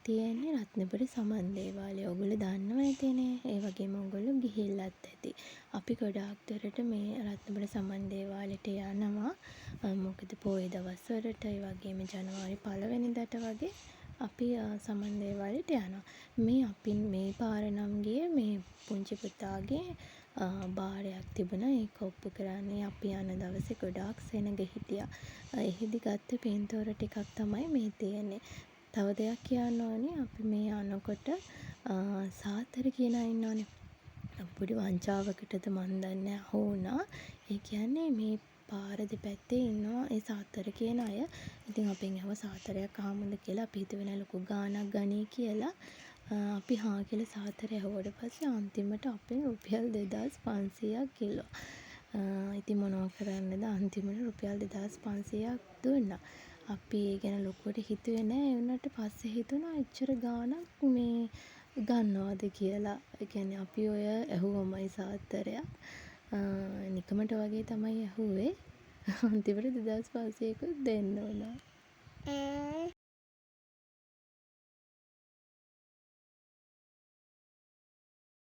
තියෙන්නේ රත්නපුර සමන් දේවාලය. ඔයගොල්ලෝ දන්නවා ඇතිනේ. ඒ වගේම ඔයගොල්ලෝ ගිහිල්ලත් ඇති. අපි ගොඩාක් දුරට මේ රත්නපුර සමන් දේවාලෙට යනවා. මොකද පොය දවස්වලට ඒ වගේම ජනවාරි 1 වෙනිදාට වගේ අපි සමන් දේවාලෙට යනවා. අපි මේ පාර නම් ගියේ මේ පුංචි පුතාගේ බාරයක් තිබුණා. ඒක ඔප්පු කරන්න අපි යන දවසේ ගොඩාක් සෙනග හිටියා. එහිදි ගත්ත පින්තූර ටිකක් තමයි මේ තියෙන්නේ. තව දෙයක් කියන්න ඕනේ අපි මේ යනකොට සාතර කියන අය ඉන්නවනේ. පොඩි වංචාවකටද මන් දන්නේ අහු වුණා. ඒ කියන්නේ මේ පාර දෙපැත්තේ ඉන්නවා ඒ සාතර කියන අය. ඉතින් අපෙන් ඇහුවා සාතරයක් අහමුද කියලා. අපි හිතුවේ නෑ ලොකු ගාණක් ගනී කියලා. අපි හා කියලා සාතරය ඇහුවට පස්සේ අන්තිමට අපෙන් රුපියල් 2500ක් කිව්වා. ඉතින් මොනවා කරන්නද අන්තිමට රුපියල් 2500ක් දුන්නා. අපි ඒ ගැන ලොකුවට හිතුවේ නෑ. ඒ වුණාට පස්සේ හිතුණා එච්චර ගාණක් මේ ගන්නවද කියලා. ඒ කියන්නේ අපි ඔය ඇහුවමයි සාතරයක්. නිකමට වගේ තමයි ඇහුවේ. අන්තිමට 2500කුත් දෙන්න වුණා.